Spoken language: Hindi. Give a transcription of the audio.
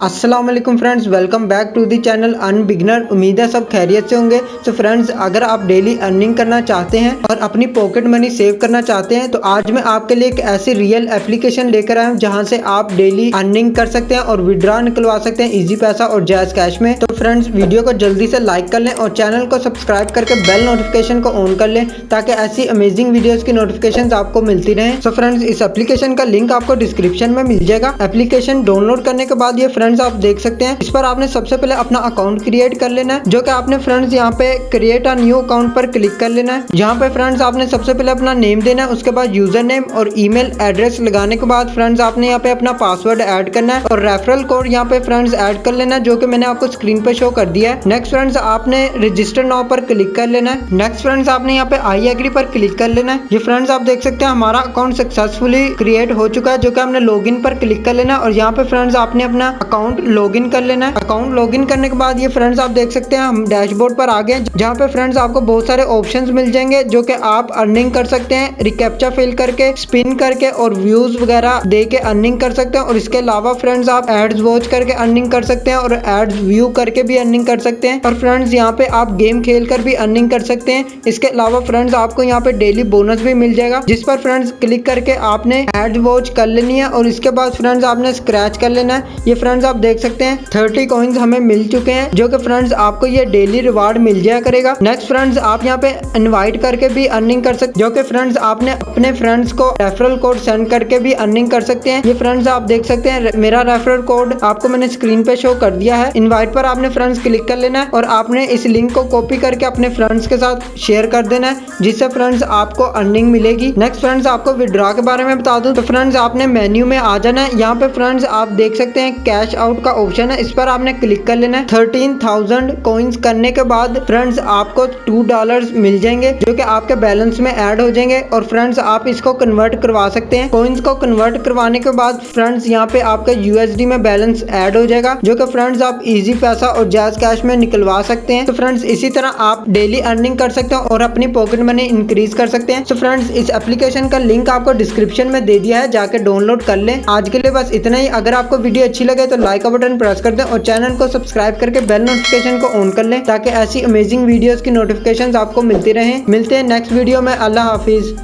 अस्सलाम वालेकुम friends, welcome back to the channel Earn Beginner. उम्मीद है सब खैरियत से होंगे। तो फ्रेंड्स, अगर आप डेली अर्निंग करना चाहते हैं और अपनी पॉकेट मनी सेव करना चाहते हैं तो आज मैं आपके लिए एक ऐसी रियल एप्लीकेशन लेकर आया हूं जहां से आप डेली अर्निंग कर सकते हैं और विड्रॉ निकलवा सकते हैं इजी पैसा और जैज कैश में। तो फ्रेंड्स, वीडियो को जल्दी से लाइक कर लें और चैनल को सब्सक्राइब करके बेल नोटिफिकेशन को ऑन कर लें ताकि ऐसी अमेजिंग वीडियोस की नोटिफिकेशन आपको मिलती रहे। तो फ्रेंड्स, इस एप्लीकेशन का लिंक आपको डिस्क्रिप्शन में मिल जाएगा। एप्लीकेशन डाउनलोड करने के बाद ये फ्रेंड्स आप देख सकते हैं, इस पर आपने सबसे पहले अपना अकाउंट क्रिएट कर लेना है, जो कि आपने फ्रेंड्स यहाँ पे क्रिएट अ न्यू अकाउंट पर क्लिक कर लेना है। यहाँ पे फ्रेंड्स आपने सबसे पहले अपना नेम देना है, उसके बाद यूजर नेम और ईमेल एड्रेस लगाने के बाद फ्रेंड्स आपने यहाँ पे अपना पासवर्ड ऐड करना है और रेफरल कोड यहाँ पे फ्रेंड्स ऐड कर लेना है, जो कि मैंने आपको स्क्रीन पे शो कर दिया है। नेक्स्ट फ्रेंड्स आपने रजिस्टर नाउ पर क्लिक कर लेना है। नेक्स्ट फ्रेंड्स आपने यहाँ पे आई एग्री पर क्लिक कर लेना है। ये फ्रेंड्स आप देख सकते हैं हमारा अकाउंट सक्सेसफुली क्रिएट हो चुका है, जो कि हमने लॉगिन पर क्लिक कर लेना है और यहाँ पे फ्रेंड्स आपने अपना अकाउंट लॉगिन कर लेना है। अकाउंट लॉगिन करने के बाद ये फ्रेंड्स आप देख सकते हैं हम डैशबोर्ड पर आ गए, जहाँ पे फ्रेंड्स आपको बहुत सारे ऑप्शंस मिल जाएंगे जो कि आप अर्निंग कर सकते हैं, रिकैप्चा फिल करके, स्पिन करके और व्यूज वगैरह दे के अर्निंग कर सकते हैं। और इसके अलावा फ्रेंड्स आप एड्स वॉच करके अर्निंग कर सकते हैं और एड्स व्यू करके भी अर्निंग कर सकते हैं। और फ्रेंड्स यहाँ पे आप गेम खेल कर भी अर्निंग कर सकते हैं। इसके अलावा फ्रेंड्स आपको यहाँ पे डेली बोनस भी मिल जाएगा, जिस पर फ्रेंड्स क्लिक करके आपने एड्स वॉच कर लेनी है और इसके बाद फ्रेंड्स आपने स्क्रैच कर लेना है। ये फ्रेंड्स आप देख सकते हैं 30 कॉइन्स हमें मिल चुके हैं, जो कि फ्रेंड्स आपको ये डेली रिवार्ड मिल जाया करेगा। नेक्स्ट फ्रेंड्स आप यहाँ पे इनवाइट करके भी अर्निंग कर सकते, जो कि फ्रेंड्स आपने अपने फ्रेंड्स को रेफरल कोड सेंड करके भी अर्निंग कर सकते हैं। ये फ्रेंड्स आप देख सकते हैं मेरा रेफरल कोड आपको मैंने स्क्रीन पे शो कर दिया है। इनवाइट पर आपने फ्रेंड्स क्लिक कर लेना है और आपने इस लिंक को कॉपी करके अपने फ्रेंड्स के साथ शेयर कर देना है, जिससे फ्रेंड्स आपको अर्निंग मिलेगी। नेक्स्ट फ्रेंड्स आपको विड्रॉ के बारे में बता दूं तो फ्रेंड्स आपने मेन्यू में आ जाना है। यहाँ पे फ्रेंड्स आप देख सकते हैं कैश आउट का ऑप्शन है, इस पर आपने क्लिक कर लेना है। 13,000 कॉइन्स करने के बाद फ्रेंड्स आपको $2 मिल जाएंगे, जो कि आपके बैलेंस में ऐड हो जाएंगे और फ्रेंड्स आप इसको कन्वर्ट करवा सकते हैं। कॉइन्स को कन्वर्ट करवाने के बाद फ्रेंड्स यहाँ पे आपका USD में बैलेंस ऐड हो जाएगा, जो कि फ्रेंड्स आप इजी पैसा और जैज कैश में निकलवा सकते हैं। तो फ्रेंड्स इसी तरह आप डेली अर्निंग कर सकते हैं और अपनी पॉकेट मनी इंक्रीज कर सकते हैं। तो फ्रेंड्स इस एप्लीकेशन का लिंक आपको डिस्क्रिप्शन में दे दिया है, जाके डाउनलोड कर लें। आज के लिए बस इतना ही। अगर आपको वीडियो अच्छी लगे तो लाइक का बटन प्रेस कर दें और चैनल को सब्सक्राइब करके बेल नोटिफिकेशन को ऑन कर लें ताकि ऐसी अमेजिंग वीडियोस की नोटिफिकेशंस आपको मिलती रहें। मिलते हैं नेक्स्ट वीडियो में। अल्लाह हाफिज।